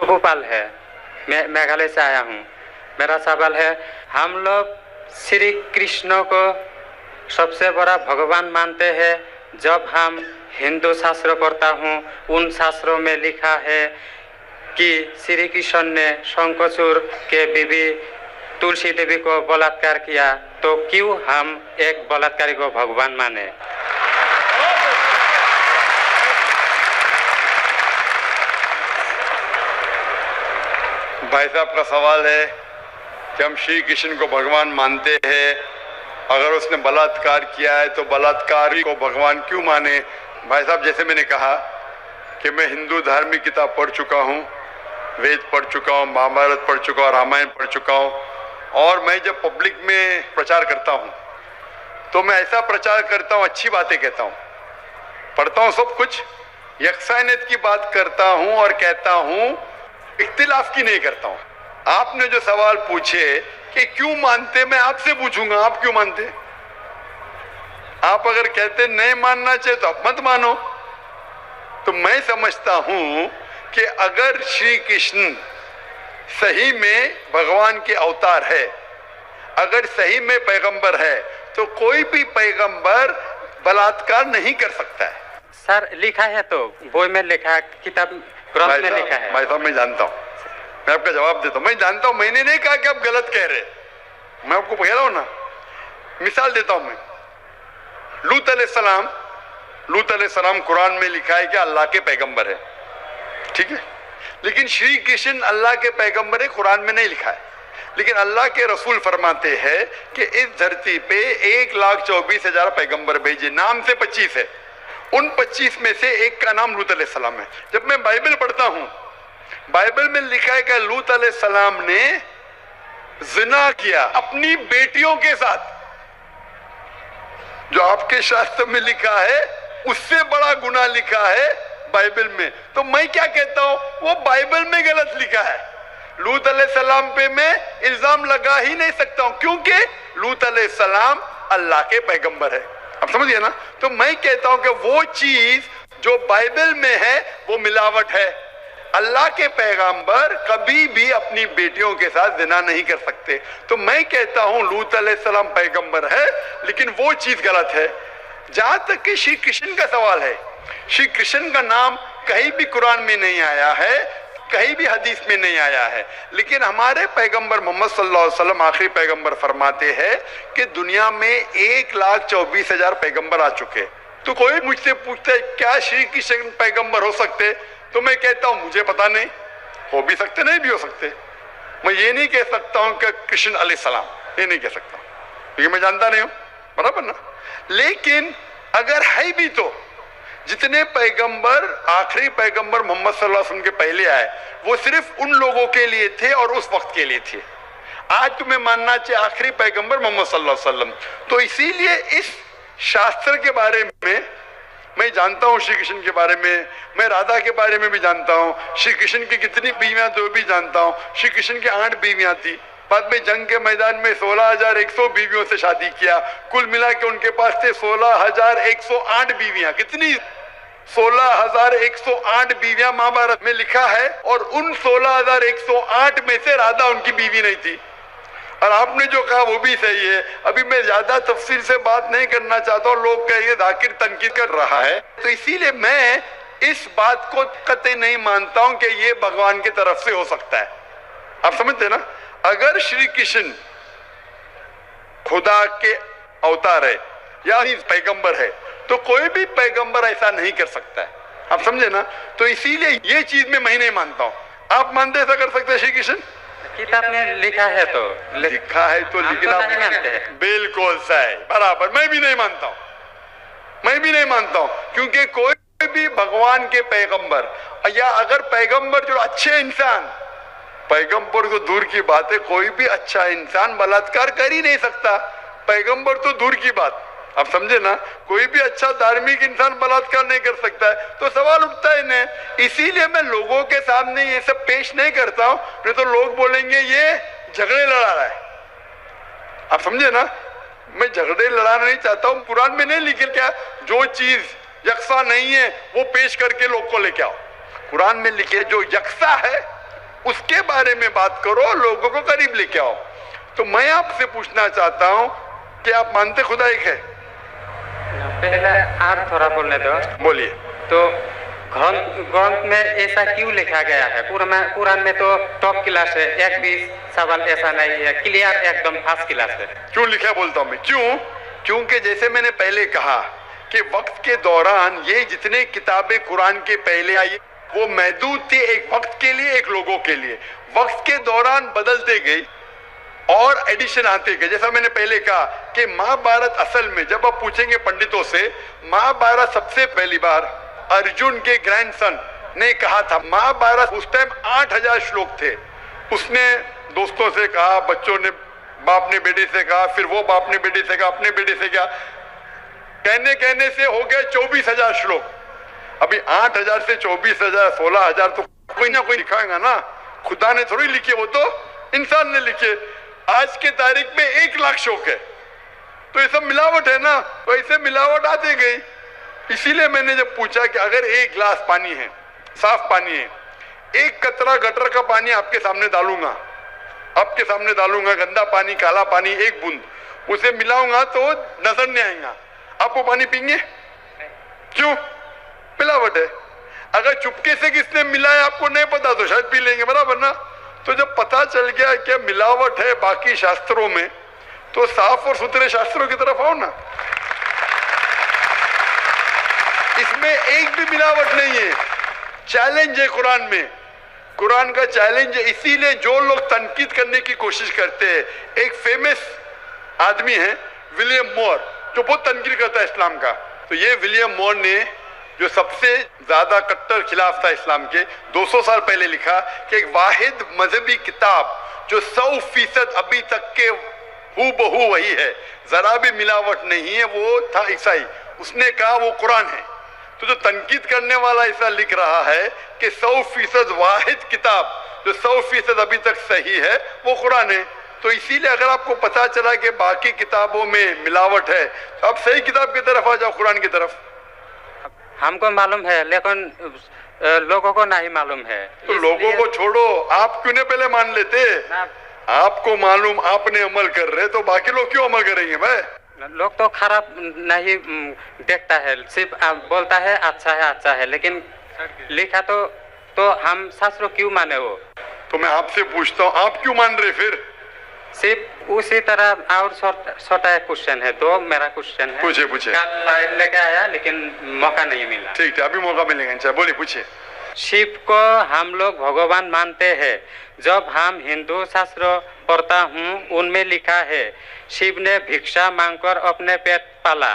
भोपाल है, मैं मेघालय से आया हूँ। मेरा सवाल है, हम लोग श्री कृष्ण को सबसे बड़ा भगवान मानते हैं। जब हम हिंदू शास्त्र पढ़ता हूँ, उन शास्त्रों में लिखा है कि श्री कृष्ण ने शंखचूड़ के बीवी तुलसी देवी को बलात्कार किया, तो क्यों हम एक बलात्कारी को भगवान माने? भाई साहब का सवाल है कि हम श्री कृष्ण को भगवान मानते हैं, अगर उसने बलात्कार किया है तो बलात्कारी को भगवान क्यों माने? भाई साहब, जैसे मैंने कहा कि मैं हिंदू धार्मिक किताब पढ़ चुका हूँ, वेद पढ़ चुका हूँ, महाभारत पढ़ चुका हूँ, रामायण पढ़ चुका हूँ, और मैं जब पब्लिक में प्रचार करता हूँ तो मैं ऐसा प्रचार करता हूँ, अच्छी बातें कहता हूँ, पढ़ता हूँ सब कुछ, यकसानियत की बात करता हूँ और कहता हूँ, इख्तिलाफ की नहीं करता हूँ। आपने जो सवाल पूछे कि क्यों मानते, मैं आपसे पूछूंगा आप क्यों मानते? आप अगर कहते नहीं मानना चाहिए तो आप मत मानो। तो मैं समझता हूं कि अगर श्री कृष्ण सही में भगवान के अवतार है, अगर सही में पैगंबर है, तो कोई भी पैगंबर बलात्कार नहीं कर सकता है। सर, लिखा है तो बोई में लिखा है, किताब ग्रंथ में लिखा है। भाई साहब, मैं जानता हूँ, मैं आपका जवाब देता हूँ, मैं जानता हूँ, मैंने नहीं कहा कि आप गलत कह रहे, मैं आपको कह रहा हूँ ना। मिसाल देता हूँ मैं, लूत अलैहिस्सलाम कुरान में लिखा है कि अल्लाह के पैगंबर है, ठीक है, लेकिन श्री कृष्ण अल्लाह के पैगंबर है, कुरान में नहीं लिखा है। लेकिन अल्लाह के रसूल फरमाते हैं कि इस धरती पे 1,24,000 पैगंबर भेजे, नाम से 25 है, उन 25 में से एक का नाम लूत अलैहिस्सलाम है। जब मैं बाइबल पढ़ता हूँ, बाइबल में लिखा है कि लूत अलैहिस्सलाम ने जिना किया अपनी बेटियों के साथ, जो आपके शास्त्र में लिखा है उससे बड़ा गुनाह लिखा है बाइबल में। तो मैं क्या कहता हूं, वो बाइबल में गलत लिखा है। लूत अलैहिस्सलाम पे मैं इल्जाम लगा ही नहीं सकता हूं, क्योंकि लूत अलैहिस्सलाम अल्लाह के पैगंबर है। आप समझिए ना। तो मैं कहता हूं कि वो चीज जो बाइबल में है वो मिलावट है। अल्लाह के पैगंबर कभी भी अपनी बेटियों के साथ जिना नहीं कर सकते। तो मैं कहता हूं लूत अलैहिस्सलाम पैगंबर है, लेकिन वो चीज गलत है। जहां तक कि श्री कृष्ण का सवाल है, श्री कृष्ण का नाम कहीं भी कुरान में नहीं आया है, कहीं भी हदीस में नहीं आया है, लेकिन हमारे पैगंबर मोहम्मद सल्लल्लाहु अलैहि वसल्लम आखिरी पैगंबर फरमाते हैं कि दुनिया में 1,24,000 पैगंबर आ चुके। तो कोई मुझसे पूछता है क्या श्री कृष्ण पैगंबर हो सकते, तो मैं कहता हूं मुझे पता नहीं, हो भी सकते नहीं भी हो सकते। मैं ये नहीं कह सकता हूं कि कृष्ण अलैहिस्सलाम, ये नहीं कह सकता, क्योंकि मैं जानता नहीं हूं, बराबर ना। लेकिन अगर है भी तो जितने पैगंबर आखिरी पैगंबर मोहम्मद सल्लल्लाहु अलैहि वसल्लम के पहले आए वो सिर्फ उन लोगों के लिए थे और उस वक्त के लिए थे। आज तुम्हें मानना चाहिए आखिरी पैगंबर मोहम्मद सल्लल्लाहु अलैहि वसल्लम। तो इसीलिए इस शास्त्र के बारे में मैं जानता हूँ, श्री कृष्ण के बारे में, मैं राधा के बारे में भी जानता हूँ, श्री कृष्ण की कितनी बीवियां तो भी जानता हूँ। श्री कृष्ण की 8 बीवियां थी, बाद में जंग के मैदान में 16,100 बीवियों से शादी किया, कुल मिला के उनके पास थे 16,108 बीवियां। कितनी? 16,108 बीवियां महाभारत में लिखा है, और उन 16,108 में से राधा उनकी बीवी नहीं थी। और आपने जो कहा वो भी सही है। अभी मैं ज्यादा तफसील से बात नहीं करना चाहता हूँ, लोग कहेंगे जाकिर तनकीद कर रहा है, तो इसीलिए मैं इस बात को कतई नहीं मानता हूं कि ये भगवान की तरफ से हो सकता है। आप समझते ना। अगर श्री कृष्ण खुदा के अवतार है या पैगंबर है, तो कोई भी पैगंबर ऐसा नहीं कर सकता है। आप समझे ना। तो इसीलिए ये चीज में मैं नहीं मानता हूं। आप मानते ऐसा कर सकते हैं श्री कृष्ण? किताब में लिखा है तो लिखा है तो, लेकिन आप नहीं मानते हैं। बिल्कुल सही, बराबर। मैं भी नहीं मानता हूं, मैं भी नहीं मानता हूं, क्योंकि कोई भी भगवान के पैगंबर या अगर पैगंबर जो अच्छे इंसान, पैगंबर तो दूर की बात है, कोई भी अच्छा इंसान बलात्कार कर ही नहीं सकता। पैगंबर तो दूर की बात, आप समझे ना। कोई भी अच्छा धार्मिक इंसान बलात्कार नहीं कर सकता है, तो सवाल उठता ही नहीं। इसीलिए मैं लोगों के सामने ये सब पेश नहीं करता हूं, नहीं तो लोग बोलेंगे ये झगड़े लड़ा रहा है। आप समझे ना। मैं झगड़े लड़ाना नहीं चाहता हूं। कुरान में नहीं लिखे क्या, जो चीज यकसा नहीं है वो पेश करके लोग को लेके आओ। कुरान में लिखे जो यकसा है उसके बारे में बात करो, लोगों को करीब लेके आओ। तो मैं आपसे पूछना चाहता हूं कि आप मानते खुदा एक है? पहले आप थोड़ा बोलने दो। बोलिए। तो ग्रंथ में ऐसा क्यों लिखा गया है? कुरान में तो टॉप क्लास है, एक भी सवाल ऐसा नहीं है, क्लियर एकदम फर्स्ट क्लास है। क्यों लिखा बोलता हूं मैं, क्यों? क्योंकि जैसे मैंने पहले कहा कि वक्त के दौरान ये जितने किताबें कुरान के पहले आई वो महदूद थी, एक वक्त के लिए, एक लोगों के लिए। वक्त के दौरान बदलते गई और एडिशन आते गए। जैसा मैंने पहले कहा कि महाभारत असल में जब आप पूछेंगे पंडितों से, महाभारत सबसे पहली बार अर्जुन के ग्रैंडसन ने कहा था। महाभारत उस टाइम 8000 श्लोक थे। उसने दोस्तों से कहा, बच्चों ने बाप ने बेटे से कहा, फिर वो बाप ने बेटे से कहा, अपने बेटे से कहा, कहने कहने से हो गए 24,000 श्लोक। अभी 8000 से 24,000 16,000 तो कोई ना कोई लिखाएगा ना, खुदा ने थोड़ी लिखे, वो तो इंसान ने लिखे। आज के तारीख में 1 लाख श्लोक है, तो ये सब मिलावट है ना, तो ऐसे मिलावट आती गई। इसीलिए मैंने जब पूछा कि अगर 1 गिलास पानी है, साफ पानी है, 1 कतरा गटर का पानी आपके सामने डालूंगा, आपके सामने डालूंगा, गंदा पानी, काला पानी, 1 बूंद उसे मिलाऊंगा तो नजर नहीं आएगा, आप वो पानी पीएंगे? क्यों? मिलावट है। अगर चुपके से किसने मिलाया आपको नहीं पता तो शायद पी लेंगे, बराबर ना? तो जब पता चल गया कि मिलावट है बाकी शास्त्रों में, तो साफ और सुथरे शास्त्रों की तरफ आओ ना। इसमें एक भी मिलावट नहीं है। चैलेंज है कुरान में, कुरान का चैलेंज है। इसीलिए जो लोग तनकीद करने की कोशिश करते हैं, एक फेमस आदमी है विलियम मोर, जो बहुत तनकीद करता है इस्लाम का। तो ये विलियम मोर ने, जो सबसे ज्यादा कट्टर खिलाफ था इस्लाम के, 200 साल पहले लिखा कि एक वाहिद मजहबी किताब जो 100% अभी तक के हूबहू वही है, जरा भी मिलावट नहीं है, वो था ईसाई। उसने कहा वो कुरान है। तो जो तनकीद करने वाला ऐसा लिख रहा है कि 100% वाहिद किताब जो 100% अभी तक सही है वो कुरान है। तो इसीलिए अगर आपको पता चला कि बाकी किताबों में मिलावट है, तो आप सही किताब की तरफ आ जाओ, कुरान की तरफ। हमको मालूम है, लेकिन लोगों को नहीं मालूम है। तो लोगों को छोड़ो, आप क्यों नहीं पहले मान लेते? आपको मालूम, आपने अमल कर रहे, तो बाकी लोग क्यों अमल करेंगे भाई? लोग तो खराब नहीं देखता है, सिर्फ बोलता है अच्छा है, लेकिन लिखा तो हम शास्त्रों क्यों माने? वो तो मैं आपसे पूछता हूँ, आप क्यों मान रहे फिर? सिर्फ उसी तरह। और छोटा क्वेश्चन है, तो मेरा क्वेश्चन है, पूछे। कल लेके आया लेकिन मौका नहीं मिला। ठीक है, अभी मौका मिलेगा इंशाल्लाह। बोलिए, पूछिए। शिव को हम लोग भगवान मानते हैं। जब हम हिंदू शास्त्र पढ़ता हूँ, उनमें लिखा है शिव ने भिक्षा मांगकर अपने पेट पाला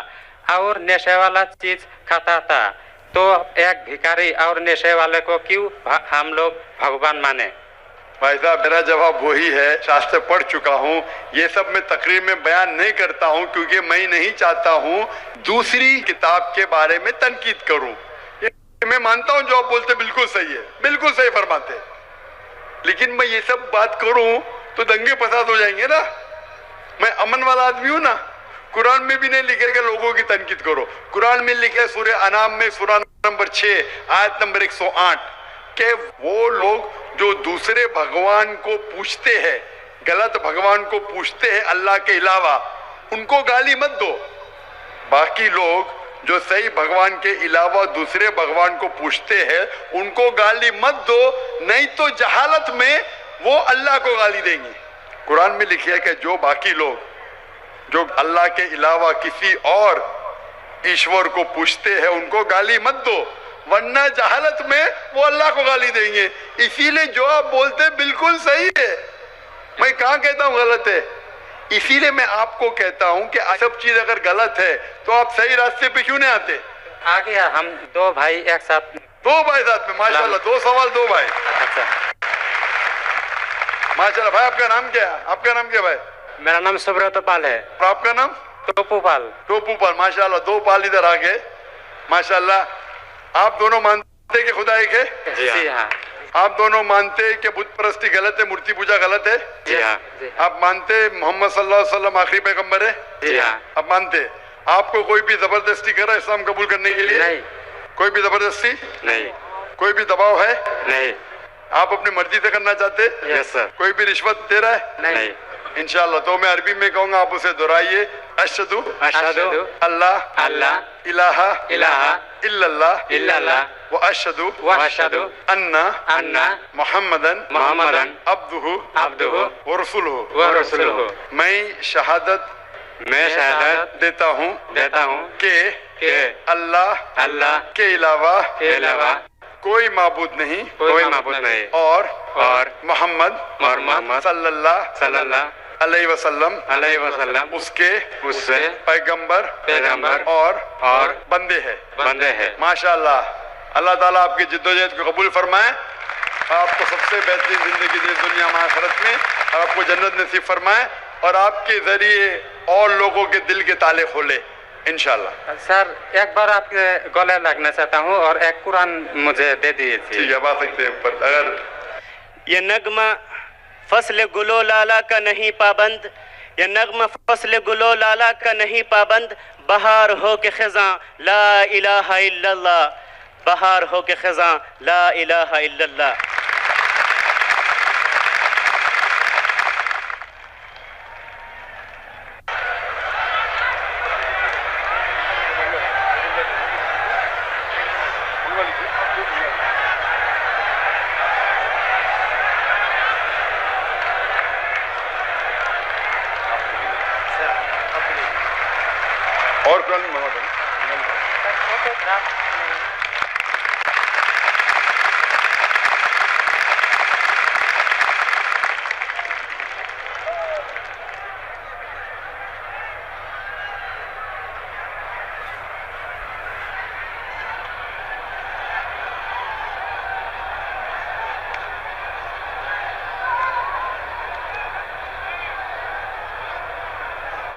और नशे वाला चीज खाता था। तो एक भिखारी और नशे वाले को क्यों हम लोग भगवान माने? भाई साहब, मेरा जवाब वही है, शास्त्र पढ़ चुका हूँ। ये सब मैं तकरीर में बयान नहीं करता हूँ, क्योंकि मैं नहीं चाहता हूँ दूसरी किताब के बारे में तनकीद करूँ। मैं मानता हूँ जो आप बोलते बिल्कुल सही है, बिल्कुल सही फरमाते, लेकिन मैं ये सब बात करूँ तो दंगे फसाद हो जाएंगे ना। मैं अमन वाला आदमी हूँ ना। कुरान में भी नहीं लिखे कि लोगों की तनकीद करो। कुरान में लिखे सूरह अनाम में सूरह नंबर 6 आयत नंबर 108 के वो लोग जो दूसरे भगवान को पूछते हैं, गलत भगवान को पूछते हैं अल्लाह के अलावा, उनको गाली मत दो। बाकी लोग जो सही भगवान के अलावा दूसरे भगवान को पूछते हैं उनको गाली मत दो, नहीं तो जहालत में वो अल्लाह को गाली देंगे। कुरान में लिखा है कि जो बाकी लोग जो अल्लाह के अलावा किसी और ईश्वर को पूछते हैं उनको गाली मत दो, वरना जहालत में वो अल्लाह को गाली देंगे। इसीलिए जो आप बोलते बिल्कुल सही है, मैं कहाँ कहता हूँ गलत है। इसीलिए मैं आपको कहता हूँ कि सब चीज अगर गलत है तो आप सही रास्ते पे क्यों नहीं आते? आ गया, हम 2 भाई एक साथ, 2 भाई साथ में, माशाल्लाह, 2 सवाल 2 भाई। अच्छा, माशाल्लाह। भाई आपका नाम क्या है? आपका नाम क्या भाई? मेरा नाम सुब्रत पाल है। और आपका नाम? टोपू पाल। टोपू पाल, माशाल्लाह। 2 पाल इधर आ गए, माशाल्लाह। आप दोनों मानते हैं कि खुदा एक है? जी हाँ। आप दोनों मानते हैं कि बुत परस्ती गलत है, मूर्ति पूजा गलत है? जी हाँ। आप मानते मोहम्मद सल्लल्लाहु अलैहि वसल्लम आखिरी पैगंबर है? जी हाँ। आप मानते? आपको कोई भी जबरदस्ती कर रहा है इस्लाम कबूल करने के लिए? नहीं। कोई भी जबरदस्ती नहीं। कोई भी दबाव है? नहीं। आप अपनी मर्जी से करना चाहते? Yes sir. कोई भी रिश्वत दे रहा है? नहीं। इंशाल्लाह। तो मैं अरबी में कहूंगा, आप उसे दोहराइए। अशहदु अशहदु अल्लाह अल्लाह इलाहा इलाहा इल्लल्लाह इल्लल्लाह व अशहदु अन्ना अन्ना मुहम्मदन मुहम्मदन अब्दुहु अब्दुहु व रसूलुहु। व रसूलुहु। मैं शहादत शहादत देता हूँ कि अल्लाह अल्लाह के अलावा कोई माबूद नहीं कोई माबूद नहीं और मोहम्मद सल्लल्लाहु अलैहि वसल्लम उसके पैगंबर और बंदे हैं। माशाअल्लाह। अल्लाह ताला आपकी जिद्दोजहद को कबूल फरमाए, आपको सबसे बेहतरीन जिंदगी दे दुनिया में आखिरत में, आपको जन्नत नसीब फरमाए और आपके जरिए और लोगों के दिल के ताले खोले इंशाल्लाह। सर एक बार आपके गले लगना चाहता हूँ और एक कुरान मुझे दे दीजिए। ठीक है, बात सकते हैं ऊपर। अगर ये नगमा फसल गुलो लाला का नहीं पाबंद, ये नगमा फसल गुलो लाला का नहीं पाबंद, बहार हो के खिज़ां ला इलाहा इल्लल्लाह, बहार हो के खिज़ां ला इलाहा इल्लल्लाह। और कौन